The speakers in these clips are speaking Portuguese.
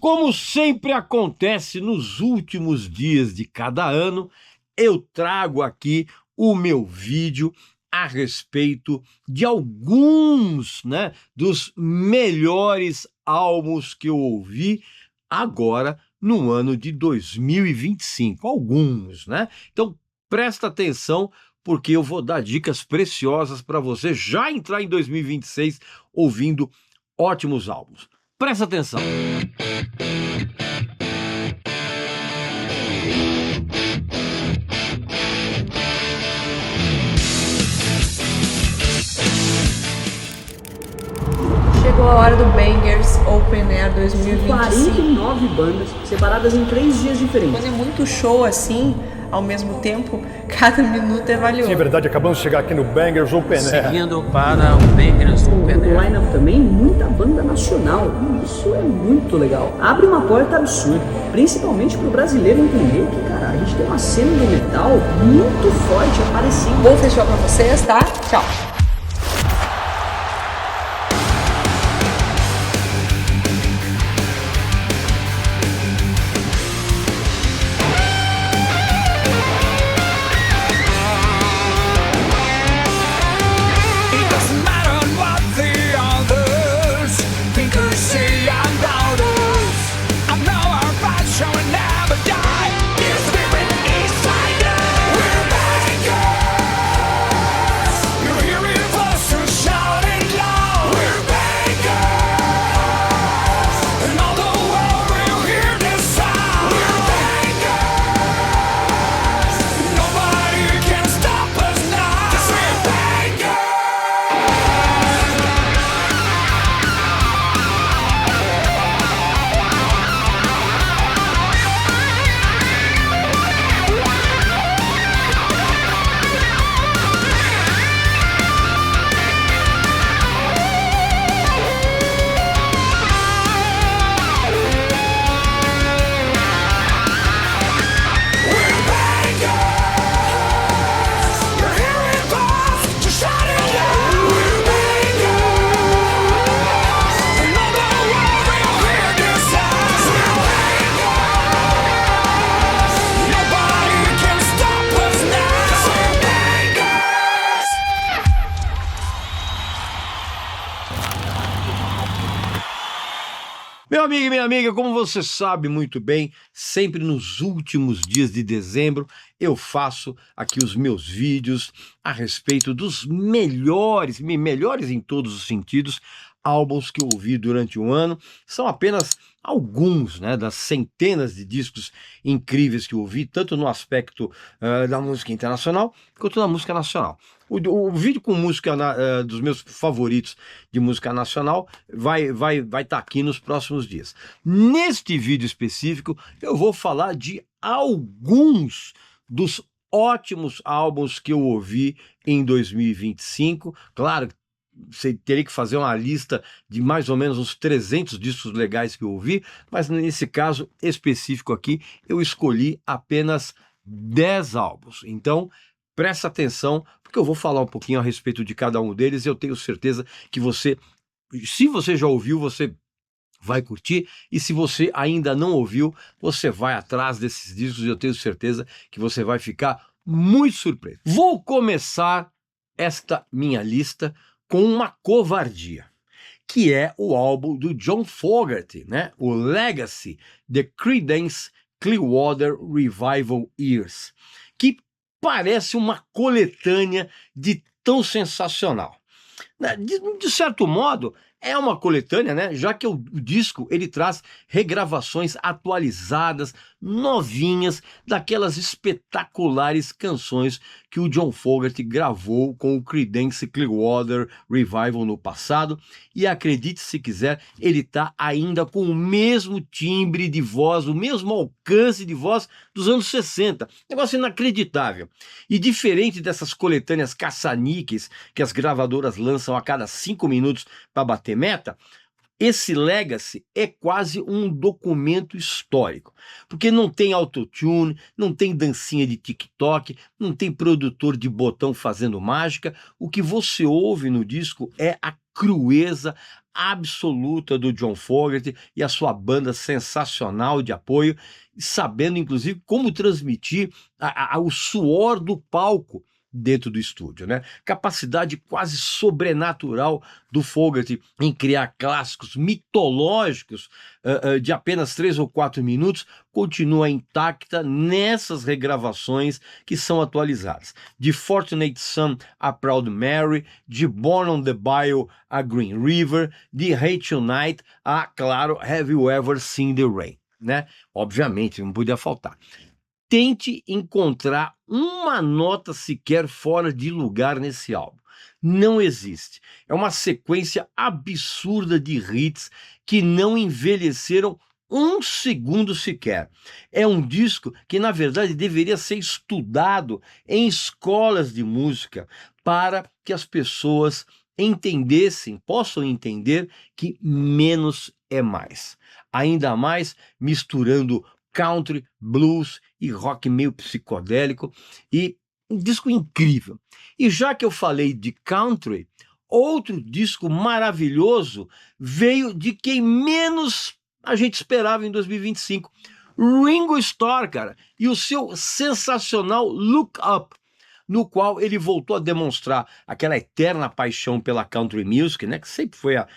Como sempre acontece nos últimos dias de cada ano, eu trago aqui o meu vídeo a respeito de alguns, dos melhores álbuns que eu ouvi agora no ano de 2025. Alguns, né? Então, presta atenção, porque eu vou dar dicas preciosas para você já entrar em 2026 ouvindo ótimos álbuns. Presta atenção. Chegou a hora do Bangers Open Air 2025. 49 bandas, separadas em 3 dias diferentes. Fazer muito show assim, ao mesmo tempo, cada minuto é valioso. Sim, é verdade, acabamos de chegar aqui no Bangers Open Air. Seguindo para o Bangers Open Air. O line-up também, muita banda nacional. Isso é muito legal. Abre uma porta absurda, principalmente pro brasileiro entender que, cara, a gente tem uma cena do metal muito forte aparecendo. Bom festival pra vocês, tá? Tchau! Meu amigo e minha amiga, como você sabe muito bem, sempre nos últimos dias de dezembro eu faço aqui os meus vídeos a respeito dos melhores em todos os sentidos, álbuns que eu ouvi durante o ano. São apenas alguns, das centenas de discos incríveis que eu ouvi, tanto no aspecto da música internacional quanto na música nacional. O vídeo com música dos meus favoritos de música nacional vai estar aqui nos próximos dias. Neste vídeo específico, eu vou falar de alguns dos ótimos álbuns que eu ouvi em 2025. Claro, você teria que fazer uma lista de mais ou menos uns 300 discos legais que eu ouvi, mas nesse caso específico aqui, eu escolhi apenas 10 álbuns. Então, presta atenção, porque eu vou falar um pouquinho a respeito de cada um deles. Eu tenho certeza que você, se você já ouviu, você vai curtir, e se você ainda não ouviu, você vai atrás desses discos e eu tenho certeza que você vai ficar muito surpreso. Vou começar esta minha lista com uma covardia, que é o álbum do John Fogerty, o Legacy, The Creedence Clearwater Revival Years, que parece uma coletânea de tão sensacional. De certo modo, é uma coletânea, já que o disco ele traz regravações atualizadas, novinhas, daquelas espetaculares canções que o John Fogerty gravou com o Creedence Clearwater Revival no passado. E acredite se quiser, ele está ainda com o mesmo timbre de voz, o mesmo alcance de voz dos anos 60. Negócio inacreditável. E diferente dessas coletâneas caça-níqueis que as gravadoras lançam a cada 5 minutos para bater meta, esse Legacy é quase um documento histórico, porque não tem autotune, não tem dancinha de TikTok, não tem produtor de botão fazendo mágica. O que você ouve no disco é a crueza, absoluta do John Fogerty e a sua banda sensacional de apoio, sabendo inclusive como transmitir o suor do palco dentro do estúdio, né? Capacidade quase sobrenatural do Fogerty em criar clássicos mitológicos de apenas 3 ou 4 minutos continua intacta nessas regravações que são atualizadas. De Fortunate Son a Proud Mary, de Born on the Bayou a Green River, de Hate Tonight a, claro, Have You Ever Seen the Rain, né? Obviamente, não podia faltar. Tente encontrar uma nota sequer fora de lugar nesse álbum. Não existe. É uma sequência absurda de hits que não envelheceram um segundo sequer. É um disco que, na verdade, deveria ser estudado em escolas de música para que as pessoas possam entender que menos é mais. Ainda mais misturando country, blues e rock meio psicodélico, e um disco incrível. E já que eu falei de country, outro disco maravilhoso veio de quem menos a gente esperava em 2025. Ringo Starr, cara, e o seu sensacional Look Up, no qual ele voltou a demonstrar aquela eterna paixão pela country music, né, que sempre foi a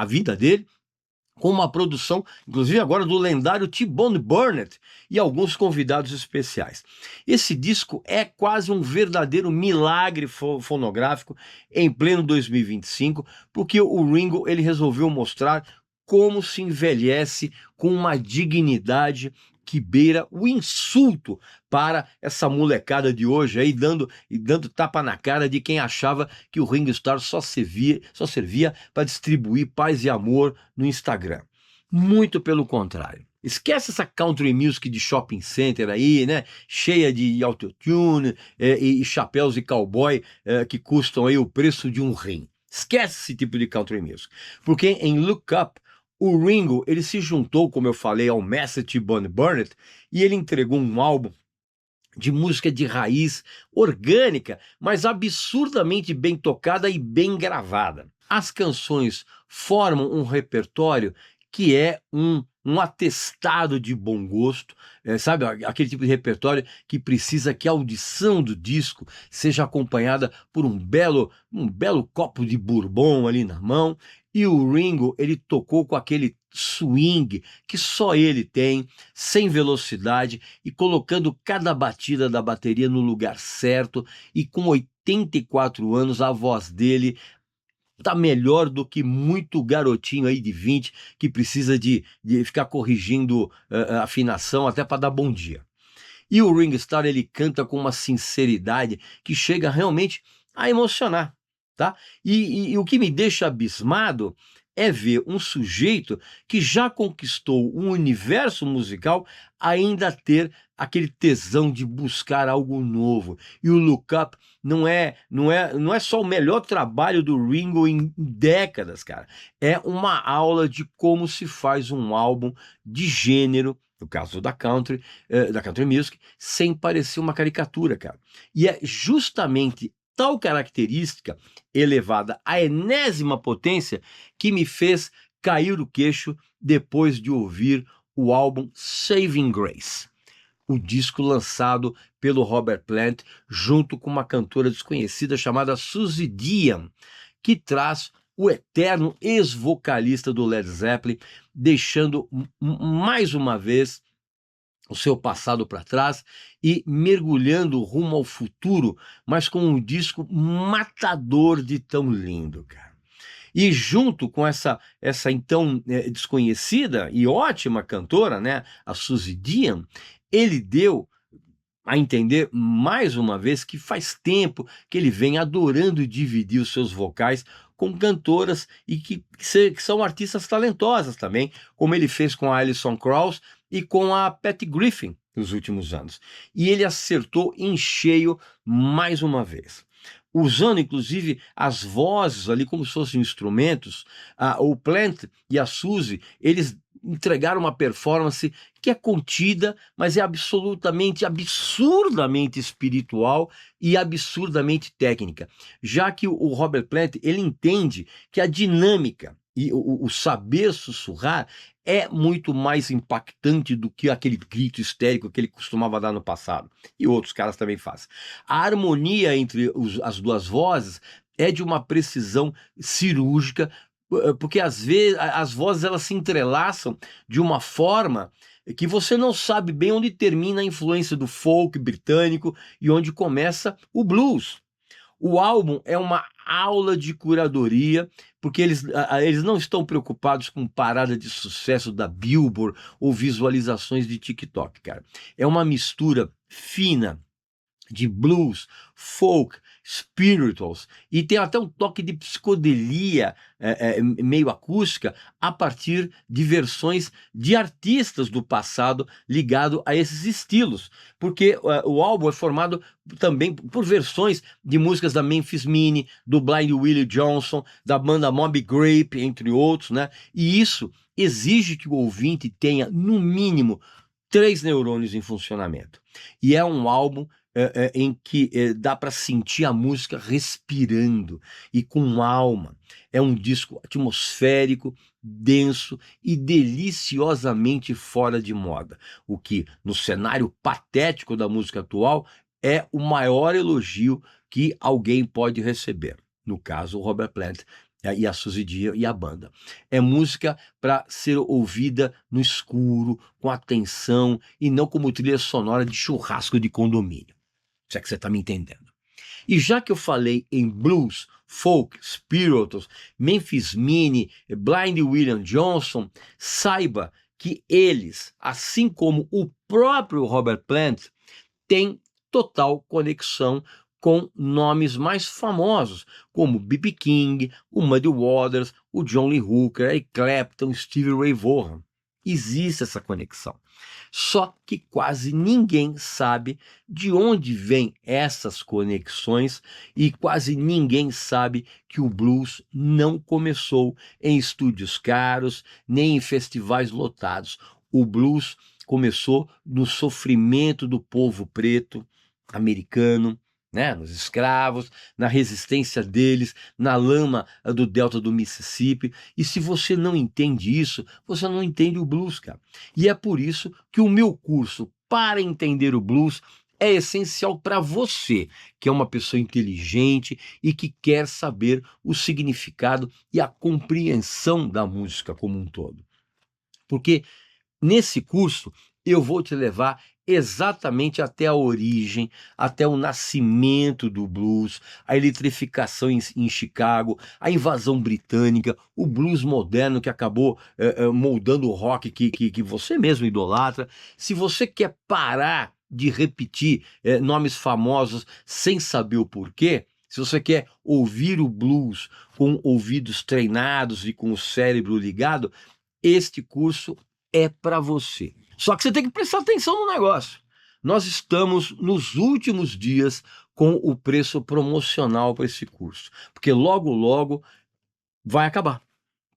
vida dele, com uma produção, inclusive agora, do lendário T-Bone Burnett e alguns convidados especiais. Esse disco é quase um verdadeiro milagre fonográfico em pleno 2025, porque o Ringo ele resolveu mostrar como se envelhece com uma dignidade que beira o insulto para essa molecada de hoje aí, dando tapa na cara de quem achava que o Ringo Starr só servia para distribuir paz e amor no Instagram. Muito pelo contrário. Esquece essa country music de shopping center aí, né? Cheia de autotune e chapéus de cowboy que custam aí o preço de um rim. Esquece esse tipo de country music. Porque em Look Up, o Ringo, ele se juntou, como eu falei, ao mestre T-Bone Burnett e ele entregou um álbum de música de raiz orgânica, mas absurdamente bem tocada e bem gravada. As canções formam um repertório que é um atestado de bom gosto, sabe? Aquele tipo de repertório que precisa que a audição do disco seja acompanhada por um belo copo de bourbon ali na mão. E o Ringo, ele tocou com aquele swing que só ele tem, sem velocidade, e colocando cada batida da bateria no lugar certo, e com 84 anos a voz dele tá melhor do que muito garotinho aí de 20 que precisa de ficar corrigindo a afinação até para dar bom dia. E o Ringo Starr, ele canta com uma sinceridade que chega realmente a emocionar. Tá? E o que me deixa abismado é ver um sujeito que já conquistou um universo musical ainda ter aquele tesão de buscar algo novo. E o Look Up não é só o melhor trabalho do Ringo em décadas, cara. É uma aula de como se faz um álbum de gênero, no caso da country music, sem parecer uma caricatura, cara. E é justamente tal característica elevada à enésima potência que me fez cair o queixo depois de ouvir o álbum Saving Grace, o disco lançado pelo Robert Plant junto com uma cantora desconhecida chamada Suzy Dian, que traz o eterno ex-vocalista do Led Zeppelin, deixando mais uma vez o seu passado para trás e mergulhando rumo ao futuro, mas com um disco matador de tão lindo, cara. E junto com essa então desconhecida e ótima cantora, né, a Suzy Dian, ele deu a entender mais uma vez que faz tempo que ele vem adorando dividir os seus vocais com cantoras e que são artistas talentosas também, como ele fez com a Alison Krauss e com a Patty Griffin nos últimos anos. E ele acertou em cheio mais uma vez. usando inclusive as vozes ali como se fossem instrumentos. O Plant e a Suzy, eles entregaram uma performance que é contida, mas é absolutamente, absurdamente espiritual e absurdamente técnica, já que o Robert Plant, ele entende que a dinâmica e o saber sussurrar é muito mais impactante do que aquele grito histérico que ele costumava dar no passado, e outros caras também fazem. A harmonia entre as duas vozes é de uma precisão cirúrgica, porque às vezes as vozes elas se entrelaçam de uma forma que você não sabe bem onde termina a influência do folk britânico e onde começa o blues. O álbum é uma aula de curadoria, porque eles não estão preocupados com parada de sucesso da Billboard ou visualizações de TikTok, cara. É uma mistura fina de blues, folk, spirituals, e tem até um toque de psicodelia meio acústica a partir de versões de artistas do passado ligado a esses estilos, porque o álbum é formado também por versões de músicas da Memphis Minnie, do Blind Willie Johnson, da banda Moby Grape, entre outros, né? E isso exige que o ouvinte tenha, no mínimo, 3 neurônios em funcionamento. E é um álbum em que dá para sentir a música respirando e com alma. É um disco atmosférico, denso e deliciosamente fora de moda, o que, no cenário patético da música atual, é o maior elogio que alguém pode receber. No caso, o Robert Plant e a Suzy Dia e a banda. É música para ser ouvida no escuro, com atenção, e não como trilha sonora de churrasco de condomínio. Se é que você está me entendendo. E já que eu falei em blues, folk, spirituals, Memphis Minnie, Blind Willie Johnson, saiba que eles, assim como o próprio Robert Plant, têm total conexão com nomes mais famosos, como B.B. King, o Muddy Waters, o John Lee Hooker, Eric Clapton, Stevie Ray Vaughan. Existe essa conexão. Só que quase ninguém sabe de onde vêm essas conexões e quase ninguém sabe que o blues não começou em estúdios caros, nem em festivais lotados. O blues começou no sofrimento do povo preto americano, né, nos escravos, na resistência deles, na lama do delta do Mississippi. E se você não entende isso, você não entende o blues, cara. E é por isso que o meu curso para entender o blues é essencial para você, que é uma pessoa inteligente e que quer saber o significado e a compreensão da música como um todo. Porque nesse curso eu vou te levar exatamente até a origem, até o nascimento do blues, a eletrificação em Chicago, a invasão britânica, o blues moderno que acabou moldando o rock que você mesmo idolatra. Se você quer parar de repetir nomes famosos sem saber o porquê, se você quer ouvir o blues com ouvidos treinados e com o cérebro ligado, este curso é para você. Só que você tem que prestar atenção no negócio. Nós estamos nos últimos dias com o preço promocional para esse curso, porque logo, logo vai acabar,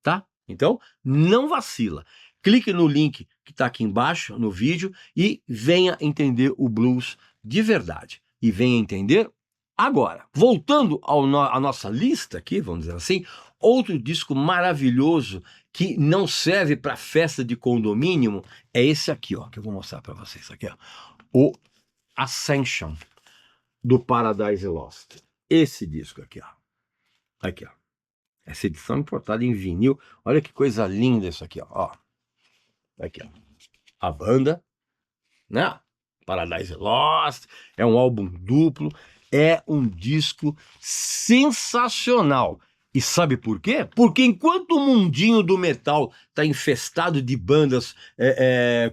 tá? Então, não vacila. Clique no link que está aqui embaixo no vídeo e venha entender o blues de verdade. E venha entender agora. Voltando à nossa lista aqui, vamos dizer assim, outro disco maravilhoso que não serve para festa de condomínio é esse aqui, ó, que eu vou mostrar para vocês aqui, ó. O Ascension, do Paradise Lost. Esse disco aqui, ó. Aqui, ó. Essa edição importada em vinil. Olha que coisa linda isso aqui, ó. Aqui, ó. A banda, né? Paradise Lost. É um álbum duplo. É um disco sensacional. E sabe por quê? Porque enquanto o mundinho do metal está infestado de bandas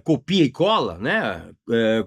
copia e cola, né?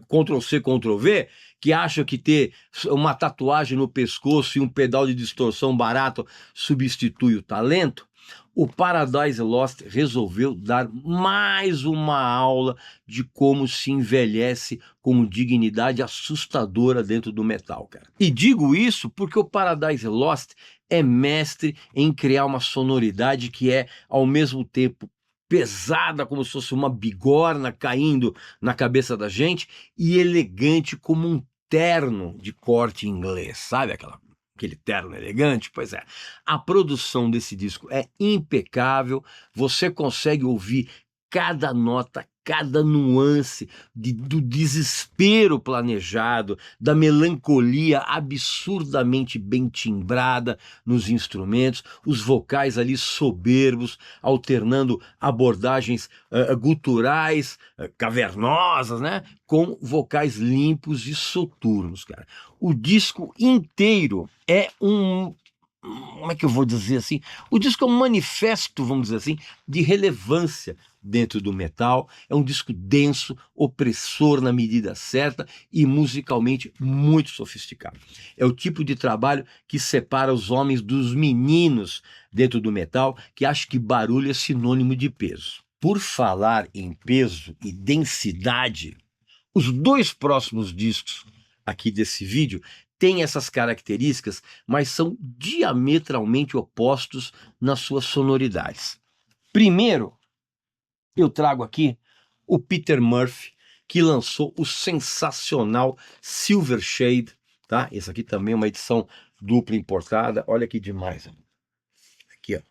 Ctrl-C, Ctrl-V, que acham que ter uma tatuagem no pescoço e um pedal de distorção barato substitui o talento, o Paradise Lost resolveu dar mais uma aula de como se envelhece com dignidade assustadora dentro do metal, cara. E digo isso porque o Paradise Lost é mestre em criar uma sonoridade que é, ao mesmo tempo, pesada, como se fosse uma bigorna caindo na cabeça da gente, e elegante como um terno de corte inglês, sabe aquele terno elegante? Pois é, a produção desse disco é impecável, você consegue ouvir cada nota, cada nuance do desespero planejado, da melancolia absurdamente bem timbrada nos instrumentos, os vocais ali soberbos, alternando abordagens guturais, cavernosas, né? Com vocais limpos e soturnos, cara. O disco inteiro é como é que eu vou dizer assim? O disco é um manifesto, vamos dizer assim, de relevância dentro do metal. É um disco denso, opressor na medida certa e musicalmente muito sofisticado. É o tipo de trabalho que separa os homens dos meninos dentro do metal, que acham que barulho é sinônimo de peso. Por falar em peso e densidade, os dois próximos discos aqui desse vídeo têm essas características, mas são diametralmente opostos nas suas sonoridades. Primeiro, eu trago aqui o Peter Murphy, que lançou o sensacional Silver Shade, tá? Esse aqui também é uma edição dupla importada. Olha que demais. Aqui, ó. Tá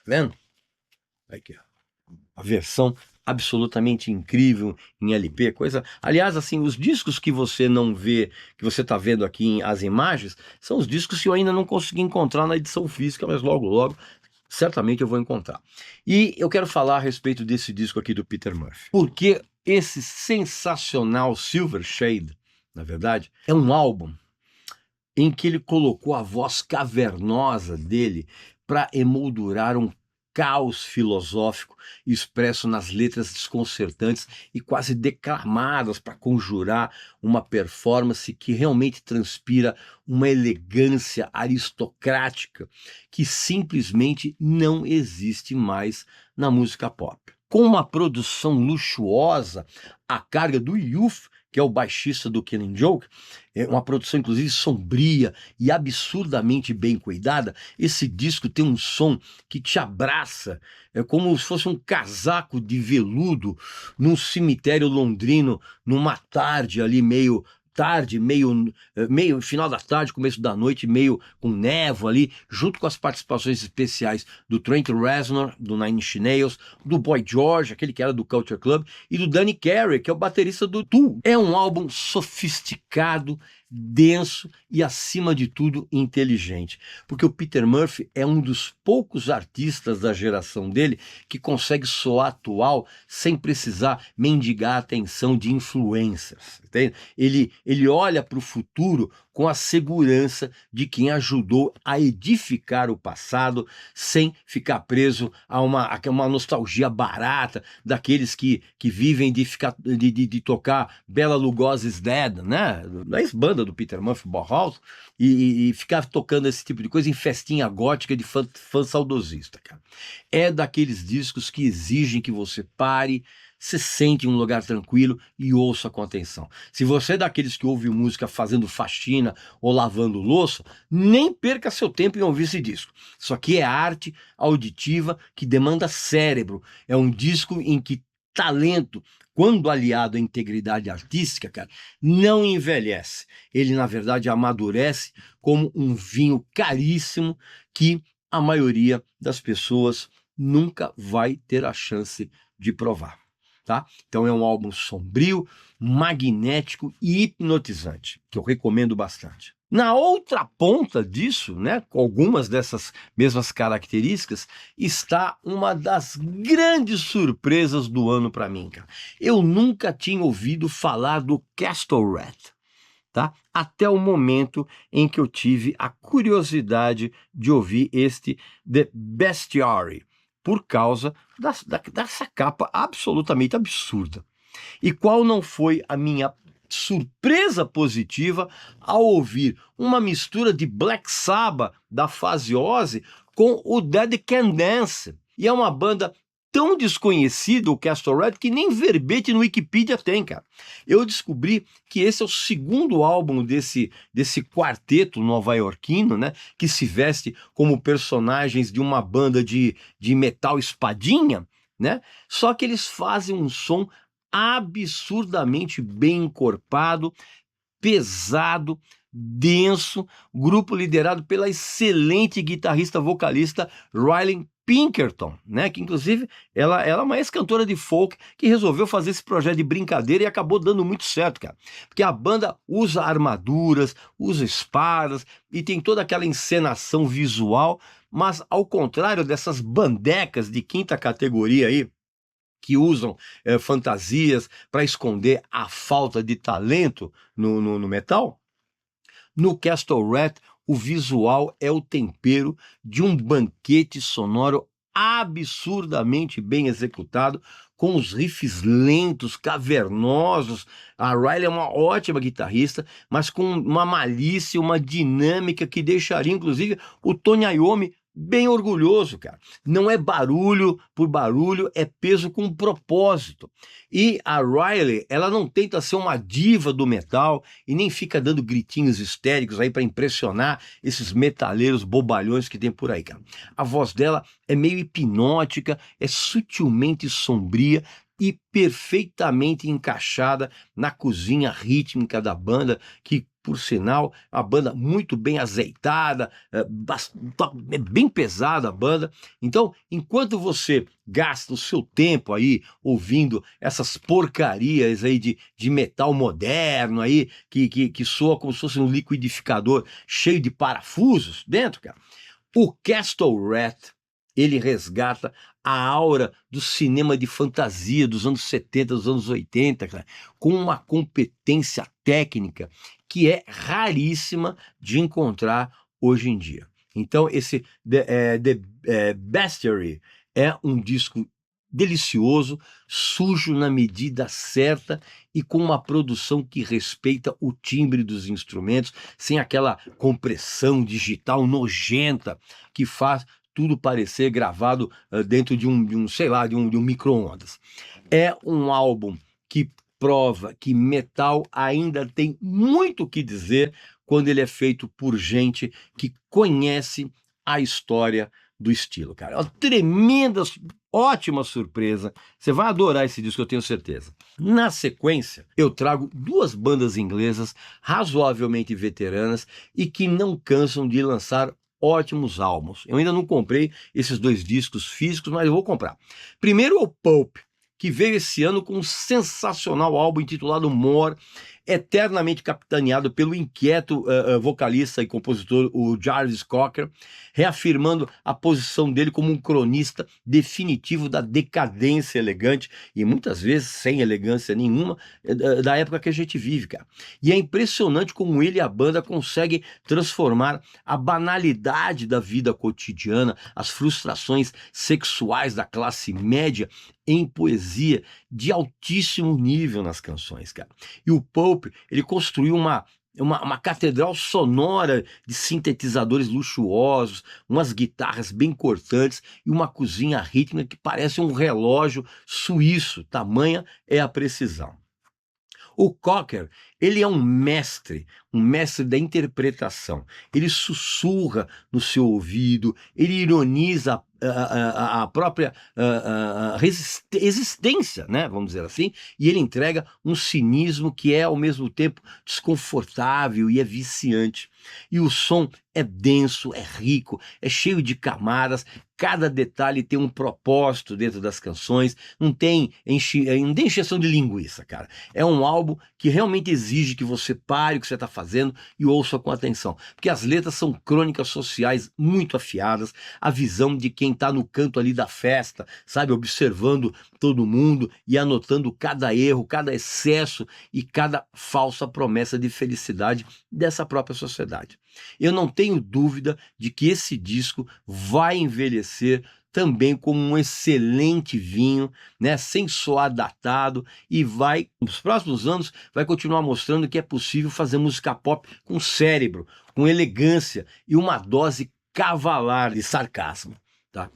vendo? Aqui, ó. A versão absolutamente incrível em LP, coisa... Aliás, assim, os discos que você não vê, que você tá vendo aqui as imagens, são os discos que eu ainda não consegui encontrar na edição física, mas logo certamente eu vou encontrar. E eu quero falar a respeito desse disco aqui do Peter Murphy, porque esse sensacional Silver Shade, na verdade, é um álbum em que ele colocou a voz cavernosa dele para emoldurar um caos filosófico expresso nas letras desconcertantes e quase declamadas para conjurar uma performance que realmente transpira uma elegância aristocrática que simplesmente não existe mais na música pop. Com uma produção luxuosa, a carga do Youth, que é o baixista do Killing Joke, é uma produção inclusive sombria e absurdamente bem cuidada. Esse disco tem um som que te abraça, é como se fosse um casaco de veludo num cemitério londrino, numa tarde ali meio final da tarde, começo da noite, meio com névoa ali, junto com as participações especiais do Trent Reznor, do Nine Inch Nails, do Boy George, aquele que era do Culture Club, e do Danny Carey, que é o baterista do Tool. É um álbum sofisticado, denso e, acima de tudo, inteligente. Porque o Peter Murphy é um dos poucos artistas da geração dele que consegue soar atual sem precisar mendigar a atenção de influências. Entende? Ele olha para o futuro com a segurança de quem ajudou a edificar o passado sem ficar preso a uma nostalgia barata daqueles que vivem de tocar Bela Lugosi's Dead, né? Da ex-banda do Peter Murphy, Bauhaus, e ficar tocando esse tipo de coisa em festinha gótica de fã saudosista, cara. É daqueles discos que exigem que você pare, se sente em um lugar tranquilo e ouça com atenção. Se você é daqueles que ouve música fazendo faxina ou lavando louça, nem perca seu tempo em ouvir esse disco. Isso aqui é arte auditiva que demanda cérebro. É um disco em que talento, quando aliado à integridade artística, cara, não envelhece. Ele, na verdade, amadurece como um vinho caríssimo que a maioria das pessoas nunca vai ter a chance de provar. Tá? Então é um álbum sombrio, magnético e hipnotizante, que eu recomendo bastante. Na outra ponta disso, né, com algumas dessas mesmas características, está uma das grandes surpresas do ano para mim, cara. Eu nunca tinha ouvido falar do Castle Rat, tá? Até o momento em que eu tive a curiosidade de ouvir este The Bestiary, por causa dessa capa absolutamente absurda. E qual não foi a minha surpresa positiva ao ouvir uma mistura de Black Sabbath da fase Ozzy com o Dead Can Dance. E é uma banda tão desconhecida, o Castle Red, que nem verbete no Wikipedia tem, cara. Eu descobri que esse é o segundo álbum desse quarteto nova-iorquino, né, que se veste como personagens de uma banda de metal espadinha, né? Só que eles fazem um som absurdamente bem encorpado, pesado, denso, grupo liderado pela excelente guitarrista vocalista Riley Pinkerton, né? Que inclusive ela é uma ex-cantora de folk que resolveu fazer esse projeto de brincadeira e acabou dando muito certo, cara. Porque a banda usa armaduras, usa espadas e tem toda aquela encenação visual, mas ao contrário dessas bandecas de quinta categoria aí, que usam fantasias para esconder a falta de talento no metal, no Castle Rat, o visual é o tempero de um banquete sonoro absurdamente bem executado, com os riffs lentos, cavernosos. A Riley é uma ótima guitarrista, mas com uma malícia, uma dinâmica que deixaria, inclusive, o Tony Iommi bem orgulhoso, cara. Não é barulho por barulho, é peso com propósito. E a Riley, ela não tenta ser uma diva do metal e nem fica dando gritinhos histéricos aí para impressionar esses metaleiros bobalhões que tem por aí, cara. A voz dela é meio hipnótica, é sutilmente sombria e perfeitamente encaixada na cozinha rítmica da banda, que, por sinal, a banda muito bem azeitada, é bem pesada a banda. Então, enquanto você gasta o seu tempo aí ouvindo essas porcarias aí de metal moderno aí, que soa como se fosse um liquidificador cheio de parafusos dentro, cara, o Castle Rat, ele resgata a aura do cinema de fantasia dos anos 70, dos anos 80, cara, com uma competência técnica que é raríssima de encontrar hoje em dia. Então, esse The Bestiary é um disco delicioso, sujo na medida certa e com uma produção que respeita o timbre dos instrumentos, sem aquela compressão digital nojenta que faz tudo parecer gravado dentro de um micro-ondas. É um álbum que prova que metal ainda tem muito o que dizer quando ele é feito por gente que conhece a história do estilo, cara. É uma tremenda, ótima surpresa. Você vai adorar esse disco, eu tenho certeza. Na sequência, eu trago duas bandas inglesas razoavelmente veteranas e que não cansam de lançar ótimos álbuns. Eu ainda não comprei esses dois discos físicos, mas eu vou comprar. Primeiro, o Pulp, que veio esse ano com um sensacional álbum intitulado More, eternamente capitaneado pelo inquieto vocalista e compositor, o Jarvis Cocker, reafirmando a posição dele como um cronista definitivo da decadência elegante, e muitas vezes sem elegância nenhuma, da época que a gente vive, cara. E é impressionante como ele e a banda conseguem transformar a banalidade da vida cotidiana, as frustrações sexuais da classe média, em poesia de altíssimo nível nas canções, cara. E o Pope, ele construiu uma catedral sonora de sintetizadores luxuosos, umas guitarras bem cortantes e uma cozinha rítmica que parece um relógio suíço, tamanha é a precisão. O Cocker, ele é um mestre da interpretação. Ele sussurra no seu ouvido, ele ironiza a própria existência, né, vamos dizer assim, e ele entrega um cinismo que é ao mesmo tempo desconfortável e é viciante. E o som é denso, é rico, é cheio de camadas, cada detalhe tem um propósito dentro das canções, não tem encheção de linguiça, cara. É um álbum que realmente exige que você pare o que você está fazendo e ouça com atenção, porque as letras são crônicas sociais muito afiadas, a visão de quem está no canto ali da festa, sabe, observando todo mundo e anotando cada erro, cada excesso e cada falsa promessa de felicidade dessa própria sociedade. Eu não tenho dúvida de que esse disco vai envelhecer também como um excelente vinho, né, sem soar datado, e vai, nos próximos anos, vai continuar mostrando que é possível fazer música pop com cérebro, com elegância e uma dose cavalar de sarcasmo. Tá?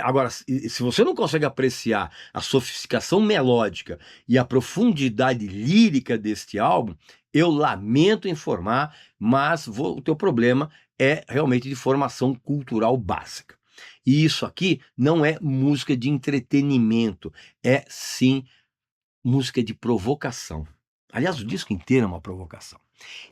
Agora, se você não consegue apreciar a sofisticação melódica e a profundidade lírica deste álbum, eu lamento informar, mas o teu problema é realmente de formação cultural básica. E isso aqui não é música de entretenimento, é sim música de provocação. Aliás, o disco inteiro é uma provocação.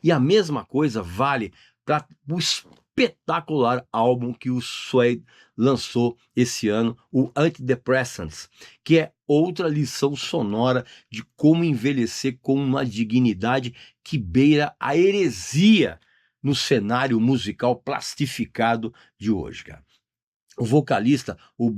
E a mesma coisa vale para o espetacular álbum que o Suede lançou esse ano, o Antidepressants, que é outra lição sonora de como envelhecer com uma dignidade que beira a heresia no cenário musical plastificado de hoje, cara. O vocalista, o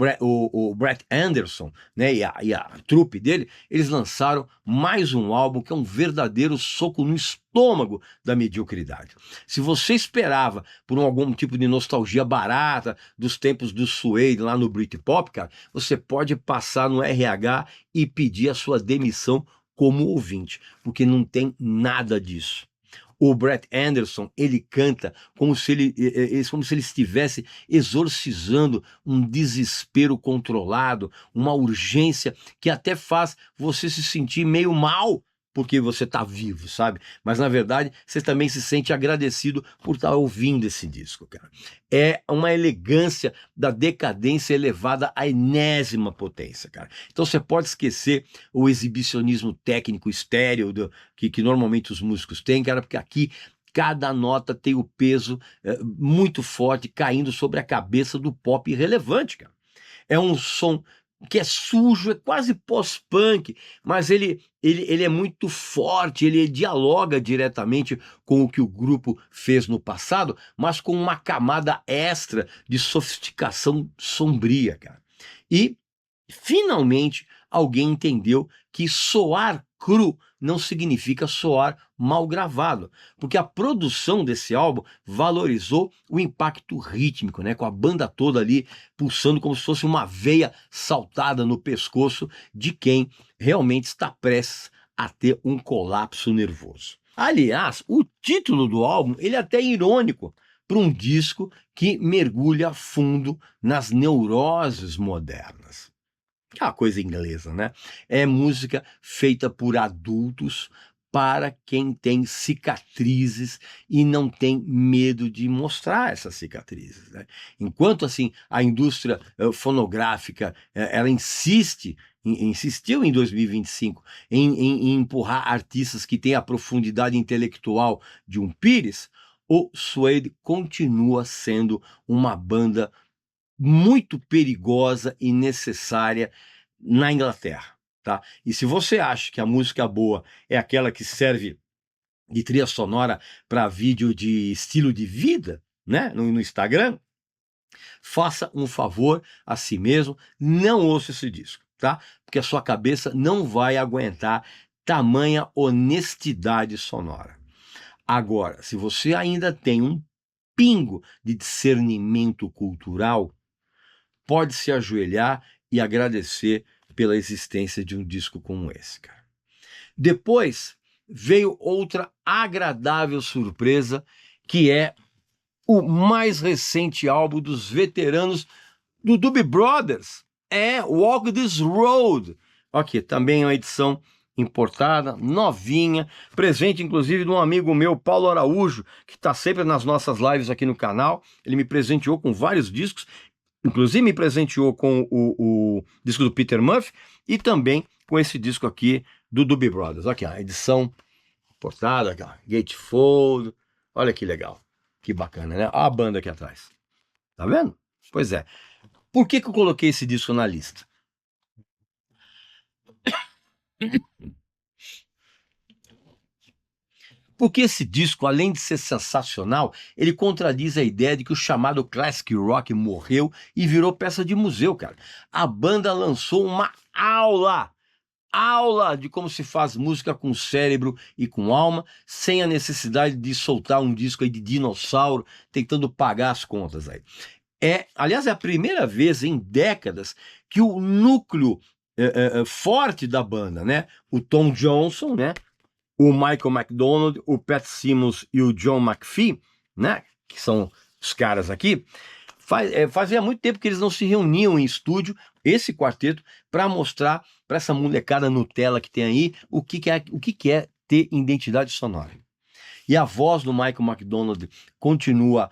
Brett Anderson, né, e a trupe dele, eles lançaram mais um álbum que é um verdadeiro soco no estômago da mediocridade. Se você esperava por algum tipo de nostalgia barata dos tempos do Suede lá no Britpop, cara, você pode passar no RH e pedir a sua demissão como ouvinte, porque não tem nada disso. O Brett Anderson, ele canta como se ele estivesse exorcizando um desespero controlado, uma urgência que até faz você se sentir meio mal porque você está vivo, sabe? Mas, na verdade, você também se sente agradecido por estar ouvindo esse disco, cara. É uma elegância da decadência elevada à enésima potência, cara. Então, você pode esquecer o exibicionismo técnico estéreo que normalmente os músicos têm, cara, porque aqui cada nota tem o peso muito forte caindo sobre a cabeça do pop irrelevante, cara. É um som que é sujo, é quase pós-punk, mas ele é muito forte, ele dialoga diretamente com o que o grupo fez no passado, mas com uma camada extra de sofisticação sombria, cara. E, finalmente, alguém entendeu que soar cru não significa soar mal gravado, porque a produção desse álbum valorizou o impacto rítmico, né, com a banda toda ali pulsando como se fosse uma veia saltada no pescoço de quem realmente está prestes a ter um colapso nervoso. Aliás, o título do álbum ele é até irônico para um disco que mergulha fundo nas neuroses modernas. É uma coisa inglesa, né? É música feita por adultos para quem tem cicatrizes e não tem medo de mostrar essas cicatrizes, né? Enquanto, assim, a indústria fonográfica, ela insistiu em 2025 em empurrar artistas que têm a profundidade intelectual de um Pires, o Suede continua sendo uma banda muito perigosa e necessária na Inglaterra, tá? E se você acha que a música boa é aquela que serve de trilha sonora para vídeo de estilo de vida, né, no Instagram, faça um favor a si mesmo, não ouça esse disco, tá? Porque a sua cabeça não vai aguentar tamanha honestidade sonora. Agora, se você ainda tem um pingo de discernimento cultural, pode se ajoelhar e agradecer pela existência de um disco como esse, cara. Depois veio outra agradável surpresa, que é o mais recente álbum dos veteranos do Doobie Brothers. É Walk This Road. Aqui, também é uma edição importada, novinha, presente inclusive de um amigo meu, Paulo Araújo, que está sempre nas nossas lives aqui no canal. Ele me presenteou com vários discos, inclusive me presenteou com o disco do Peter Murphy e também com esse disco aqui do Doobie Brothers. Aqui, a edição importada, aqui, ó, gatefold. Olha que legal, que bacana, né? Olha a banda aqui atrás. Tá vendo? Pois é. Por que eu coloquei esse disco na lista? Porque esse disco, além de ser sensacional, ele contradiz a ideia de que o chamado classic rock morreu e virou peça de museu, cara. A banda lançou uma aula de como se faz música com cérebro e com alma, sem a necessidade de soltar um disco aí de dinossauro, tentando pagar as contas aí. Aliás, é a primeira vez em décadas que o núcleo forte da banda, né? O Tom Johnson, né? O Michael McDonald, o Pat Simmons e o John McPhee, né? Que são os caras aqui, fazia muito tempo que eles não se reuniam em estúdio, esse quarteto, para mostrar para essa molecada Nutella que tem aí o que é ter identidade sonora. E a voz do Michael McDonald continua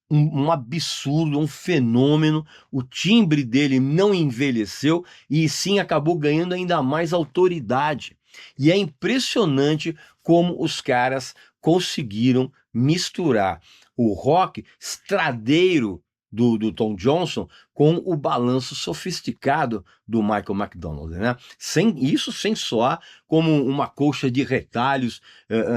um absurdo, um fenômeno. O timbre dele não envelheceu e sim acabou ganhando ainda mais autoridade. E é impressionante como os caras conseguiram misturar o rock estradeiro do Tom Johnson com o balanço sofisticado do Michael McDonald, né? Sem soar como uma colcha de retalhos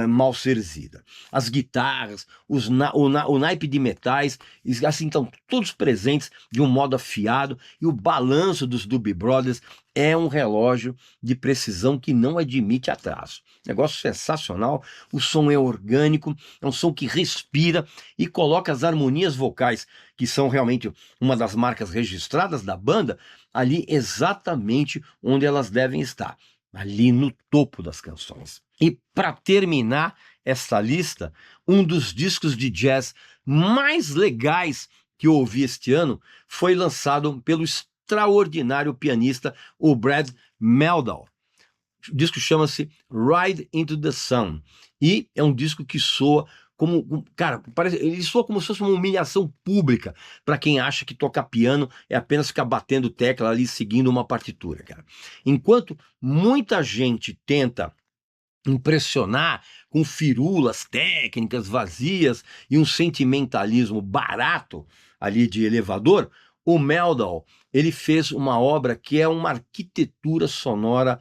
mal serzida. As guitarras, o naipe de metais, assim, estão todos presentes de um modo afiado, e o balanço dos Doobie Brothers é um relógio de precisão que não admite atraso. Negócio sensacional, o som é orgânico, é um som que respira e coloca as harmonias vocais, que são realmente uma das marcas registradas da banda, ali exatamente onde elas devem estar, ali no topo das canções. E para terminar essa lista, um dos discos de jazz mais legais que eu ouvi este ano foi lançado pelo extraordinário pianista, o Brad Mehldau. O disco chama-se Ride into the Sun, e é um disco que soa como, cara, ele soa como se fosse uma humilhação pública para quem acha que tocar piano é apenas ficar batendo tecla ali, seguindo uma partitura, cara. Enquanto muita gente tenta impressionar com firulas técnicas vazias e um sentimentalismo barato ali de elevador, o Mehldau, ele fez uma obra que é uma arquitetura sonora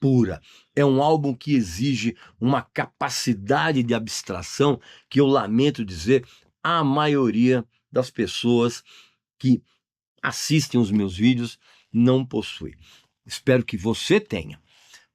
pura. É um álbum que exige uma capacidade de abstração que eu lamento dizer a maioria das pessoas que assistem os meus vídeos não possui. Espero que você tenha,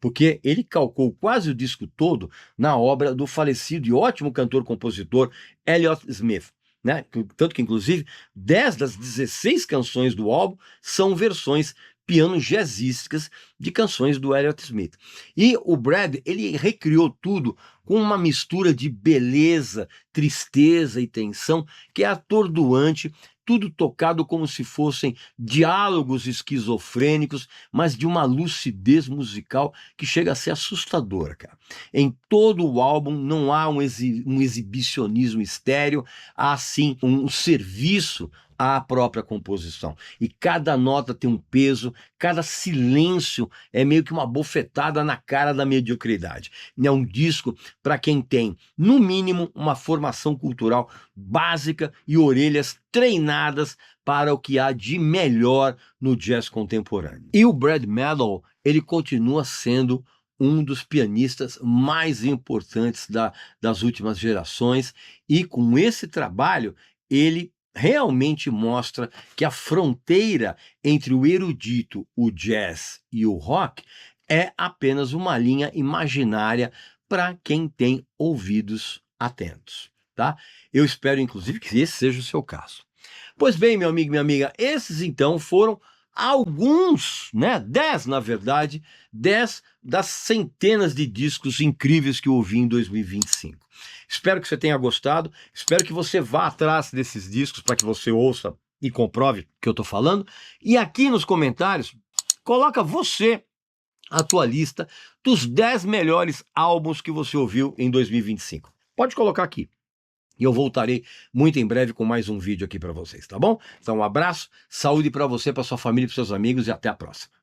porque ele calcou quase o disco todo na obra do falecido e ótimo cantor-compositor Elliott Smith, né? Tanto que, inclusive, 10 das 16 canções do álbum são versões piano jazzísticas de canções do Elliott Smith. E o Brad, ele recriou tudo com uma mistura de beleza, tristeza e tensão que é atordoante, tudo tocado como se fossem diálogos esquizofrênicos, mas de uma lucidez musical que chega a ser assustadora, cara. Em todo o álbum não há um exibicionismo estéreo, há sim um serviço à própria composição. E cada nota tem um peso, cada silêncio é meio que uma bofetada na cara da mediocridade. É um disco para quem tem, no mínimo, uma formação cultural básica e orelhas treinadas para o que há de melhor no jazz contemporâneo. E o Brad Mehldau, ele continua sendo um dos pianistas mais importantes das últimas gerações, e com esse trabalho ele realmente mostra que a fronteira entre o erudito, o jazz e o rock é apenas uma linha imaginária para quem tem ouvidos atentos, tá? Eu espero, inclusive, que esse seja o seu caso. Pois bem, meu amigo e minha amiga, esses então foram alguns, né? 10, na verdade, 10 das centenas de discos incríveis que eu ouvi em 2025. Espero que você tenha gostado, espero que você vá atrás desses discos para que você ouça e comprove o que eu estou falando. E aqui nos comentários, coloca você a tua lista dos 10 melhores álbuns que você ouviu em 2025. Pode colocar aqui. E eu voltarei muito em breve com mais um vídeo aqui para vocês, tá bom? Então um abraço, saúde para você, para sua família e para seus amigos, e até a próxima.